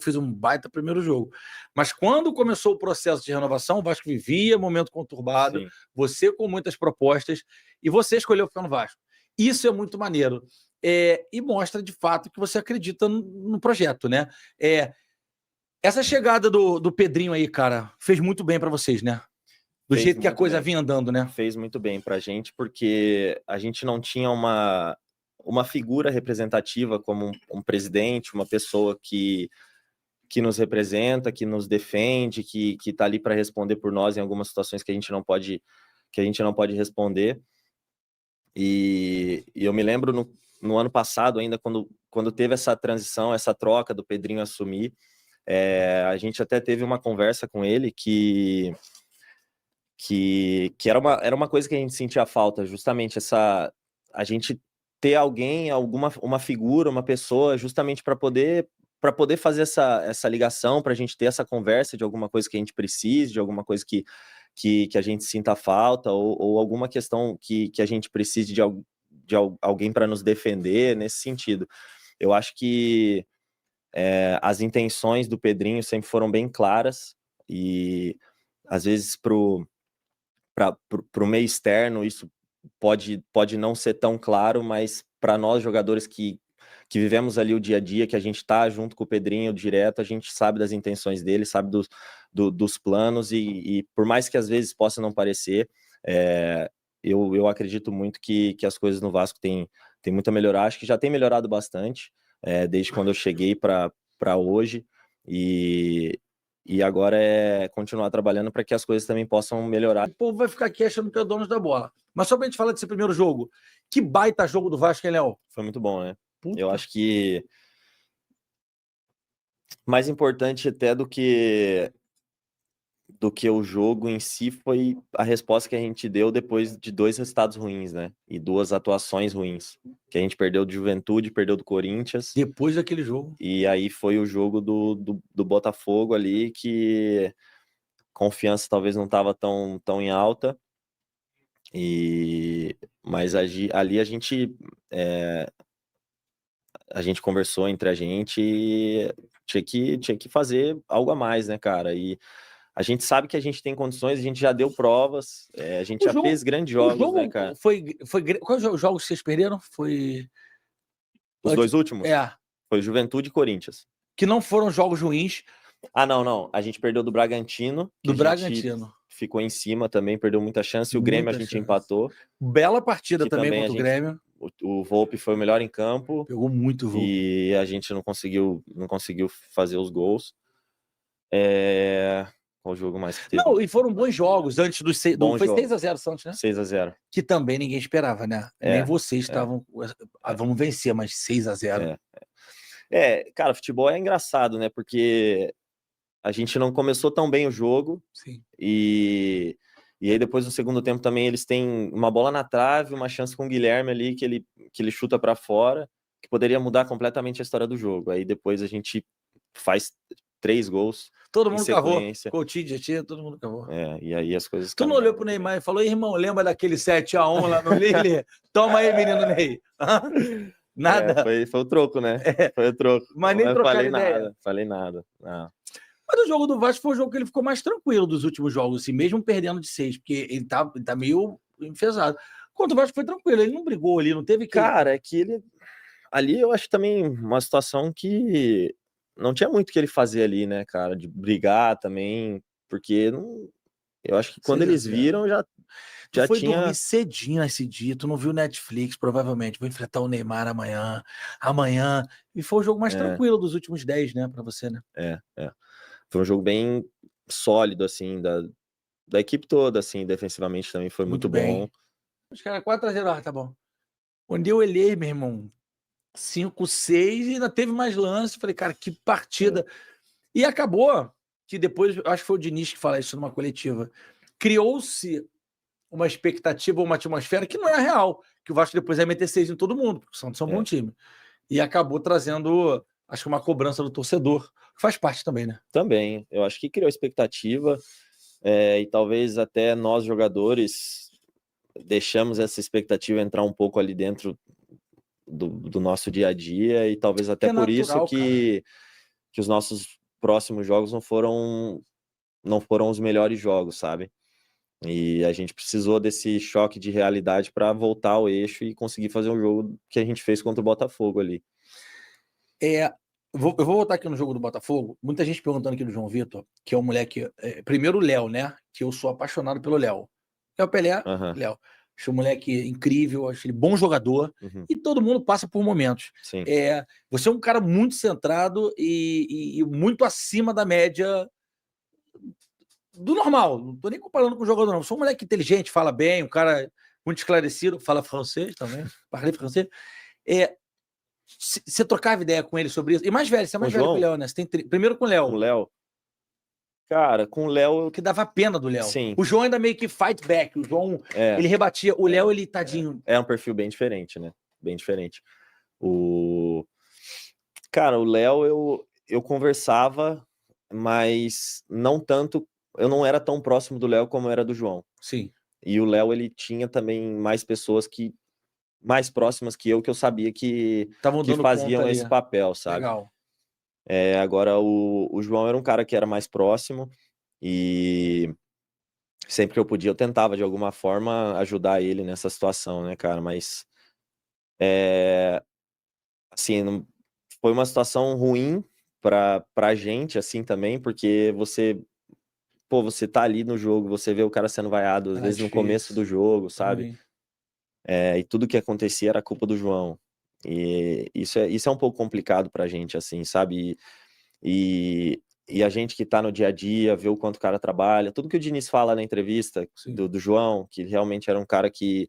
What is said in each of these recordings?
fez um baita primeiro jogo. Mas quando começou o processo de renovação, o Vasco vivia momento conturbado, Sim. você com muitas propostas, e você escolheu ficar no Vasco. Isso é muito maneiro. E mostra, de fato, que você acredita no projeto, né? Essa chegada do Pedrinho aí, cara, fez muito bem para vocês, né? Do Fez jeito que a muito coisa bem. vinha andando, né? Fez muito bem pra gente, porque a gente não tinha uma figura representativa como um presidente, uma pessoa que nos representa, que nos defende, que tá ali para responder por nós em algumas situações que a gente não pode responder. E eu me lembro no ano passado ainda, quando teve essa transição, essa troca do Pedrinho assumir, a gente até teve uma conversa com ele que era uma coisa que a gente sentia falta, justamente a gente ter alguém, uma figura, uma pessoa, justamente para poder fazer essa ligação, para a gente ter essa conversa de alguma coisa que a gente precise, de alguma coisa que a gente sinta falta, ou alguma questão que a gente precise de alguém para nos defender, nesse sentido. Eu acho que as intenções do Pedrinho sempre foram bem claras, e às vezes para o meio externo isso pode não ser tão claro, mas para nós jogadores que vivemos ali o dia a dia, que a gente está junto com o Pedrinho direto, a gente sabe das intenções dele, sabe dos planos, e por mais que às vezes possa não parecer, eu acredito muito que as coisas no Vasco tem muito a melhorar. Acho que já tem melhorado bastante, desde quando eu cheguei para hoje, e agora é continuar trabalhando para que as coisas também possam melhorar. O povo vai ficar aqui achando que é dono da bola. Mas só pra gente falar desse primeiro jogo, que baita jogo do Vasco, hein, Léo? Foi muito bom, né? Puta. Eu acho que mais importante até do que o jogo em si foi a resposta que a gente deu depois de 2 resultados ruins, né? E 2 atuações ruins. Que a gente perdeu do Juventude, perdeu do Corinthians. Depois daquele jogo. E aí foi o jogo do Botafogo ali, que confiança talvez não estava tão em alta. Mas ali a gente conversou entre a gente e tinha que fazer algo a mais, né, cara? E a gente sabe que a gente tem condições, a gente já deu provas, a gente já fez grandes jogos, né, cara? Quais jogos vocês perderam? Foi... Os 2 últimos? É. Foi Juventude e Corinthians. Que não foram jogos ruins. Ah, não. A gente perdeu do Bragantino. Do Bragantino. Ficou em cima também, perdeu muita chance. E o Grêmio a gente empatou. Bela partida também contra o Grêmio. O Volpi foi o melhor em campo. Pegou muito o Volpi. E a gente não conseguiu fazer os gols. Qual jogo mais que teve? Não, e foram bons jogos antes dos 6. Foi 6-0 Santos, né? 6-0. Que também ninguém esperava, né? Nem vocês estavam. Vamos vencer, mas 6-0. Cara, futebol é engraçado, né? Porque a gente não começou tão bem o jogo. Sim. E aí depois no segundo tempo também eles têm uma bola na trave, uma chance com o Guilherme ali que ele chuta para fora, que poderia mudar completamente a história do jogo. Aí depois a gente faz 3 gols. Todo mundo cavou. Coutinho, Tietchan, todo mundo cavou. E aí as coisas... Tu não olhou pro Neymar e falou: irmão, lembra daquele 7-1 lá no Lille? Toma aí, menino Ney. Nada. Foi o troco, né? Foi o troco. Mas nem trocar ideia. Falei nada. Não. Mas o jogo do Vasco foi o jogo que ele ficou mais tranquilo dos últimos jogos, assim, mesmo perdendo de 6, porque ele tá meio enfesado. Quanto o Vasco foi tranquilo, ele não brigou ali, não teve que... Cara, é que ele... Ali eu acho também uma situação que não tinha muito o que ele fazer ali, né, cara? De brigar também, porque não... Eu acho que quando eles viram, já foi tinha... dormir cedinho esse dia, tu não viu Netflix, provavelmente. Vou enfrentar o Neymar amanhã. E foi o jogo mais tranquilo dos últimos 10, né, pra você, né? Foi um jogo bem sólido, assim, da equipe toda, assim, defensivamente também foi muito bom. Os caras 4-0, tá bom. Quando eu olhei, meu irmão, 5-6, e ainda teve mais lance. Falei, cara, que partida. E acabou que depois, acho que foi o Diniz que fala isso numa coletiva, criou-se uma expectativa, uma atmosfera que não é real, que o Vasco depois ia meter 6 em todo mundo, porque o Santos é um bom time. E acabou trazendo, acho que uma cobrança do torcedor, que faz parte também, né? Também, eu acho que criou expectativa, e talvez até nós jogadores deixamos essa expectativa entrar um pouco ali dentro do nosso dia a dia, e talvez até por isso os nossos próximos jogos não foram os melhores jogos, sabe? E a gente precisou desse choque de realidade para voltar ao eixo e conseguir fazer um jogo que a gente fez contra o Botafogo ali. Eu vou voltar aqui no jogo do Botafogo. Muita gente perguntando aqui do João Vitor, que é um moleque. Primeiro o Léo, né? Que eu sou apaixonado pelo Léo. É o Pelé, Léo. Acho um moleque incrível, acho ele bom jogador. E todo mundo passa por momentos. Sim. Você é um cara muito centrado e muito acima da média do normal. Não tô nem comparando com o jogador, não. Sou um moleque inteligente, fala bem, um cara muito esclarecido, fala francês também, parlei francês. Você trocava ideia com ele sobre isso? E mais velho, você é mais velho que o Léo, né? Você tem primeiro com o Léo. Com o Léo. Cara, com o Léo... Que dava pena do Léo. Sim. O João ainda meio que fight back. O João, ele rebatia. O Léo, ele tadinho. É um perfil bem diferente, né? Bem diferente. Cara, o Léo, eu conversava, mas não tanto... Eu não era tão próximo do Léo como era do João. Sim. E o Léo, ele tinha também mais pessoas mais próximas que eu sabia que faziam esse papel, sabe? Legal. Agora, o João era um cara que era mais próximo e sempre que eu podia, eu tentava, de alguma forma, ajudar ele nessa situação, né, cara? Mas, assim, foi uma situação ruim pra gente, assim, também, porque você tá ali no jogo, você vê o cara sendo vaiado, às vezes no começo do jogo, sabe? E tudo que acontecia era culpa do João. E isso é um pouco complicado pra gente, assim, sabe? E a gente que tá no dia a dia, vê o quanto o cara trabalha, tudo que o Diniz fala na entrevista do João, que realmente era um cara que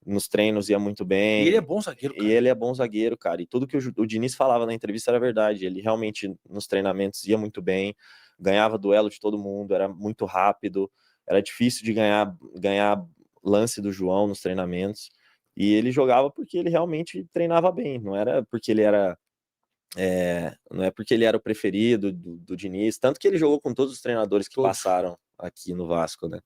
nos treinos ia muito bem. E ele é bom zagueiro, cara. E ele é bom zagueiro, cara. E tudo que o Diniz falava na entrevista era verdade. Ele realmente, nos treinamentos, ia muito bem, ganhava duelo de todo mundo, era muito rápido, era difícil de ganhar lance do João nos treinamentos. E ele jogava porque ele realmente treinava bem, não era porque ele era... não é porque ele era o preferido do Diniz, tanto que ele jogou com todos os treinadores que passaram aqui no Vasco, né?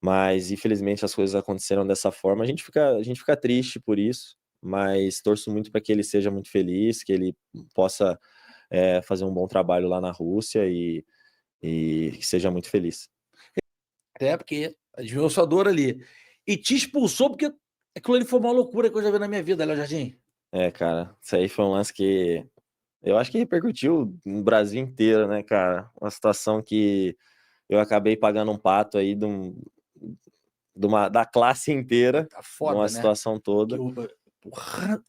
Mas, infelizmente, as coisas aconteceram dessa forma. A gente fica triste por isso, mas torço muito para que ele seja muito feliz, que ele possa fazer um bom trabalho lá na Rússia e que seja muito feliz. Até porque adivinhou sua dor ali. E te expulsou porque aquilo ali foi uma loucura que eu já vi na minha vida, Léo Jardim. Cara, isso aí foi um lance que eu acho que repercutiu no Brasil inteiro, né, cara? Uma situação que eu acabei pagando um pato aí da classe inteira, Tá foda, numa né? situação toda. Porra,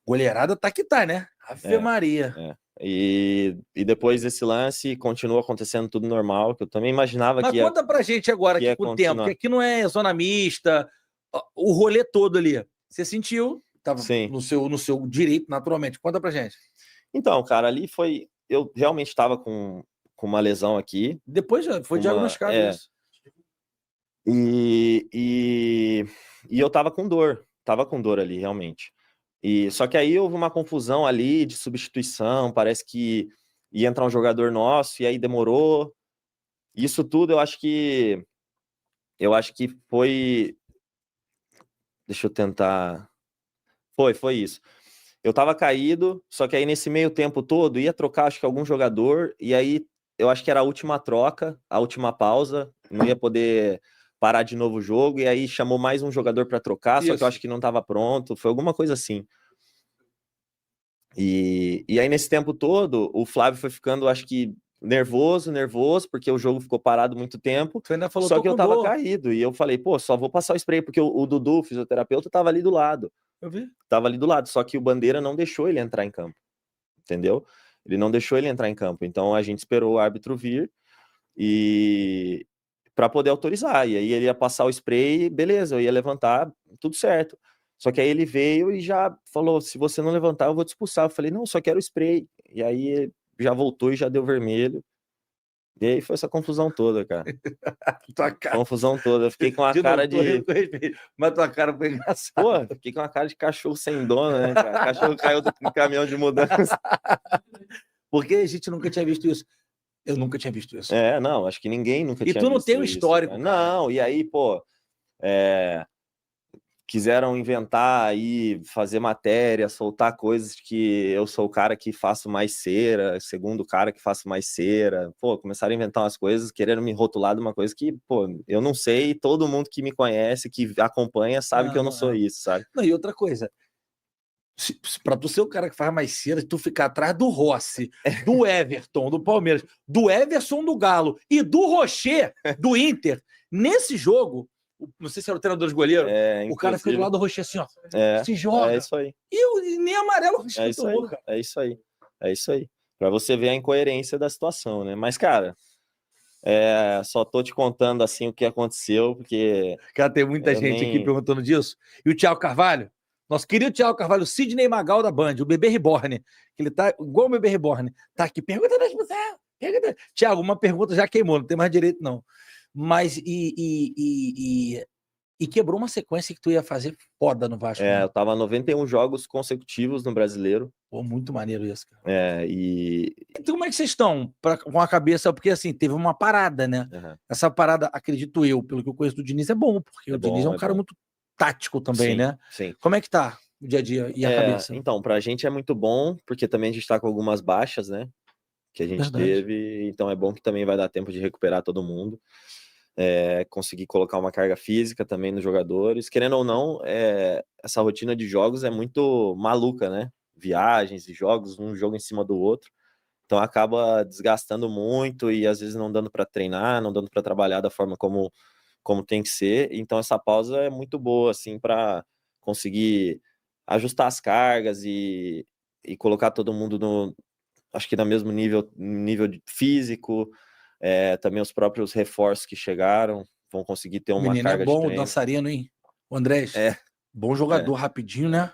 goleirada tá que tá, né? Ave Maria. E depois desse lance, continua acontecendo tudo normal, que eu também imaginava Mas que ia... conta pra gente agora, que ia aqui com o tempo, continuar. porque aqui não é zona mista, o rolê todo ali. Você sentiu, tava Sim. no seu direito, naturalmente. Conta pra gente. Então, cara, ali foi... Eu realmente estava com uma lesão aqui. Depois já foi diagnosticado isso. E eu tava com dor ali, realmente. Só que aí houve uma confusão ali de substituição, parece que ia entrar um jogador nosso, e aí demorou. Isso tudo eu acho que foi... Deixa eu tentar... Foi isso. Eu tava caído, só que aí nesse meio tempo todo ia trocar, acho que algum jogador, e aí eu acho que era a última troca, a última pausa, não ia poder parar de novo o jogo, e aí chamou mais um jogador para trocar, só que eu acho que não tava pronto, foi alguma coisa assim. E aí nesse tempo todo, o Flávio foi ficando, acho que nervoso, porque o jogo ficou parado muito tempo, Você ainda falou, só que eu tava dor. caído, e eu falei, pô, só vou passar o spray, porque o Dudu, o fisioterapeuta, tava ali do lado. Eu vi. Tava ali do lado, só que o Bandeira não deixou ele entrar em campo, entendeu? Ele não deixou ele entrar em campo, então a gente esperou o árbitro vir e para poder autorizar, e aí ele ia passar o spray, beleza, eu ia levantar, tudo certo. Só que aí ele veio e já falou, se você não levantar, eu vou te expulsar. Eu falei, não, só quero o spray. E aí já voltou e já deu vermelho. E aí foi essa confusão toda, cara. Tua cara. Confusão toda. Eu fiquei com a cara de... Mas tua cara foi engraçada. Pô, fiquei com a cara de cachorro sem dono, né, cara? O cachorro caiu do caminhão de mudança. Porque a gente nunca tinha visto isso. Eu nunca tinha visto isso. Não, acho que ninguém nunca tinha visto isso. E tu não tem um histórico, cara. Não, e aí, pô, quiseram inventar aí, fazer matéria, soltar coisas que eu sou o cara que faço mais cera, segundo cara que faço mais cera. Pô, começaram a inventar umas coisas, querendo me rotular de uma coisa que, pô, eu não sei, todo mundo que me conhece, que acompanha, sabe que eu não sou isso, sabe? Não, e outra coisa, pra tu ser o cara que faz mais cera, tu ficar atrás do Rossi, do Everton, do Palmeiras, do Everson do Galo e do Rocher, do Inter, nesse jogo, não sei se era o treinador de goleiro, o cara fica do lado do Rocher assim, ó, se joga. É isso aí. E nem amarelo o Rocher tomou, cara. É isso aí. É isso aí. Pra você ver a incoerência da situação, né? Mas, cara, só tô te contando, assim, o que aconteceu, porque... Cara, tem muita gente aqui perguntando disso. E o Thiago Carvalho, nosso querido Thiago Carvalho, o Sidney Magal da Band, o bebê reborn, que ele tá igual o bebê reborn, tá aqui, pergunta das mulheres. Thiago, uma pergunta já queimou, não tem mais direito, não. Mas, e quebrou uma sequência que tu ia fazer foda no Vasco. Né? Eu tava 91 jogos consecutivos no Brasileiro. Pô, muito maneiro isso, cara. Então, como é que vocês estão com a cabeça? Porque, assim, teve uma parada, né? Uhum. Essa parada, acredito eu, pelo que eu conheço do Diniz, é bom, porque o Diniz é um cara muito tático também, né? Sim. Como é que tá o dia a dia e a cabeça? Então, pra gente é muito bom, porque também a gente tá com algumas baixas, né? Que a gente teve, então é bom que também vai dar tempo de recuperar todo mundo. Conseguir colocar uma carga física também nos jogadores. Querendo ou não, essa rotina de jogos é muito maluca, né? Viagens e jogos, um jogo em cima do outro. Então acaba desgastando muito e às vezes não dando para treinar, não dando para trabalhar da forma como tem que ser. Então essa pausa é muito boa, assim, para conseguir ajustar as cargas e colocar todo mundo acho que no mesmo nível físico. Também os próprios reforços que chegaram vão conseguir ter uma carga de treino. O dançarino, hein? O Andrés. Bom jogador, rapidinho, né?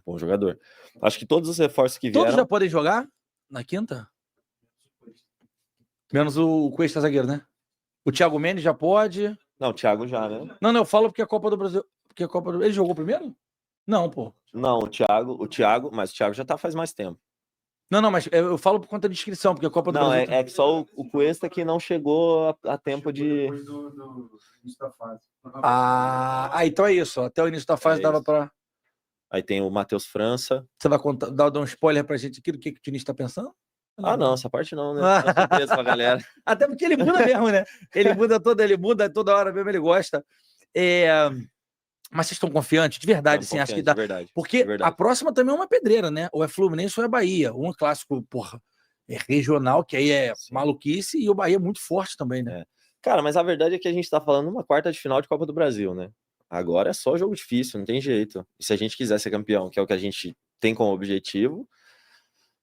Bom jogador. Acho que todos os reforços que vieram... Todos já podem jogar na quinta? Menos o Cuesta zagueiro, né? O Thiago Mendes já pode. Não, o Thiago já, né? Não, eu falo porque a Copa do Brasil... Ele jogou primeiro? Não, pô. Não, o Thiago, mas o Thiago já tá faz mais tempo. Não, mas eu falo por conta de inscrição, porque a Copa do Brasil... Não, é que só o Cuesta que não chegou a tempo de... Depois do início da fase. Então é isso. Até o início da fase dava para... Aí tem o Matheus França. Você vai dar um spoiler pra gente aqui do que o Diniz tá pensando? Não, essa parte não, né? Dá surpresa pra galera. Até porque ele muda mesmo, né? Ele muda toda hora mesmo, ele gosta. Mas vocês estão confiantes? De verdade, sim, acho que dá. De verdade, porque de verdade. A próxima também é uma pedreira, né? Ou é Fluminense ou é Bahia. Um clássico, porra, regional, que aí é maluquice, e o Bahia é muito forte também, né? Cara, mas a verdade é que a gente tá falando uma quarta de final de Copa do Brasil, né? Agora é só jogo difícil, não tem jeito. E se a gente quiser ser campeão, que é o que a gente tem como objetivo,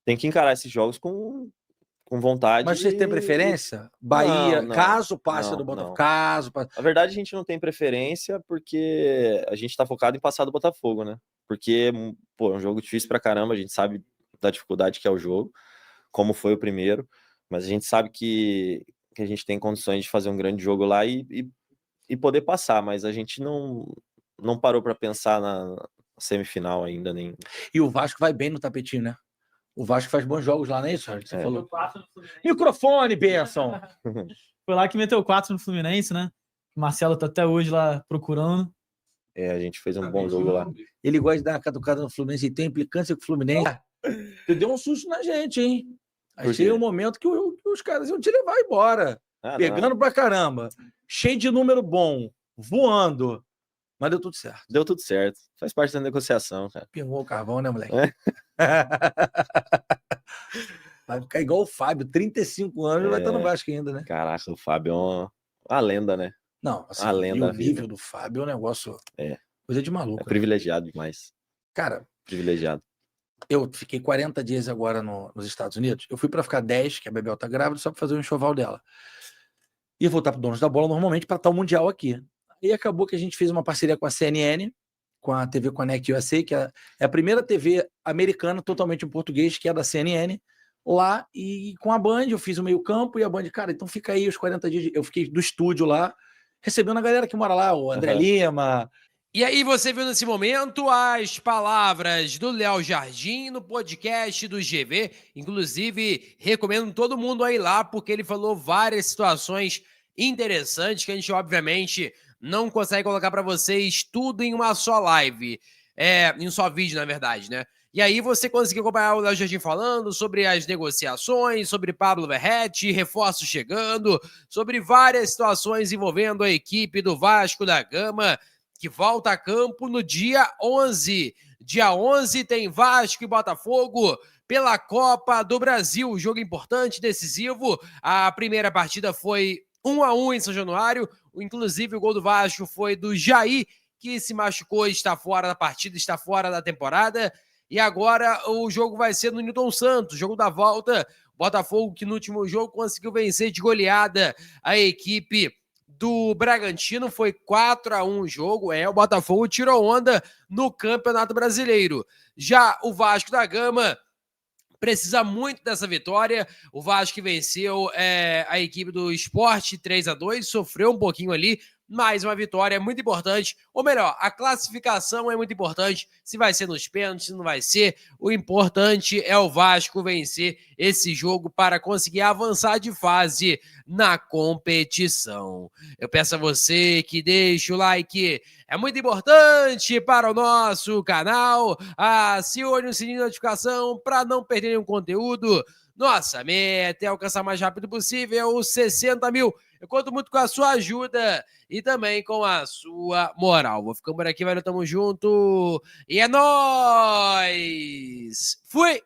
tem que encarar esses jogos com vontade. Mas vocês têm preferência? Bahia, não, caso passe do Botafogo, caso passe... Na verdade, a gente não tem preferência porque a gente tá focado em passar do Botafogo, né? Porque, pô, é um jogo difícil pra caramba, a gente sabe da dificuldade que é o jogo, como foi o primeiro, mas a gente sabe que a gente tem condições de fazer um grande jogo lá e poder passar, mas a gente não parou pra pensar na semifinal ainda. Nem. E o Vasco vai bem no tapetinho, né? O Vasco faz bons jogos lá, não é isso? Você falou. Microfone, Benção! Foi lá que meteu 4 no Fluminense, né? O Marcelo tá até hoje lá procurando. A gente fez um bom jogo lá. Ele gosta de dar uma catucada no Fluminense e tem implicância com o Fluminense. Tu deu um susto na gente, hein? Achei um momento que os caras iam te levar embora. Pegando pra caramba. Cheio de número bom. Voando. Mas deu tudo certo. Deu tudo certo. Faz parte da negociação, cara. Pingou o carvão, né, moleque? Vai ficar igual o Fábio, 35 anos, vai estar no Vasco ainda, né? Caraca, o Fábio é uma lenda, né? Não, assim, a lenda, o nível do Fábio é um negócio... Coisa de maluco. É privilegiado demais. Cara... Privilegiado. Eu fiquei 40 dias agora nos Estados Unidos. Eu fui para ficar 10, que a Bebel tá grávida, só para fazer um enxoval dela. Ia voltar pro Donos da Bola normalmente para estar o Mundial aqui. E acabou que a gente fez uma parceria com a CNN, com a TV Connect USA, que é a primeira TV americana totalmente em português, que é da CNN, lá, e com a Band eu fiz o meio campo e a Band, cara, então fica aí os 40 dias. Eu fiquei do estúdio lá, recebendo a galera que mora lá, o André Lima. E aí você viu nesse momento as palavras do Léo Jardim no podcast do GV. Inclusive, recomendo todo mundo a ir lá, porque ele falou várias situações interessantes que a gente, obviamente, não consegue colocar para vocês tudo em uma só live, em um só vídeo, na verdade, né? E aí você conseguiu acompanhar o Léo Jardim falando sobre as negociações, sobre Pablo Verratti, reforços chegando, sobre várias situações envolvendo a equipe do Vasco da Gama, que volta a campo no dia 11. Dia 11 tem Vasco e Botafogo pela Copa do Brasil, jogo importante, decisivo. A primeira partida foi 1-1 em São Januário, inclusive o gol do Vasco foi do Jair, que se machucou e está fora da partida, está fora da temporada. E agora o jogo vai ser no Newton Santos, jogo da volta. Botafogo, que no último jogo conseguiu vencer de goleada a equipe do Bragantino, foi 4-1 o jogo. O Botafogo tirou onda no Campeonato Brasileiro. Já o Vasco da Gama precisa muito dessa vitória. O Vasco que venceu a equipe do Sport 3-2, sofreu um pouquinho ali, mas uma vitória é muito importante, ou melhor, a classificação é muito importante, se vai ser nos pênaltis, se não vai ser, o importante é o Vasco vencer esse jogo para conseguir avançar de fase na competição. Eu peço a você que deixe o like, é muito importante para o nosso canal, acione o sininho de notificação para não perder nenhum conteúdo. Nossa meta é alcançar o mais rápido possível os 60 mil. Eu conto muito com a sua ajuda e também com a sua moral. Vou ficando por aqui, velho. Tamo junto. E é nóis! Fui!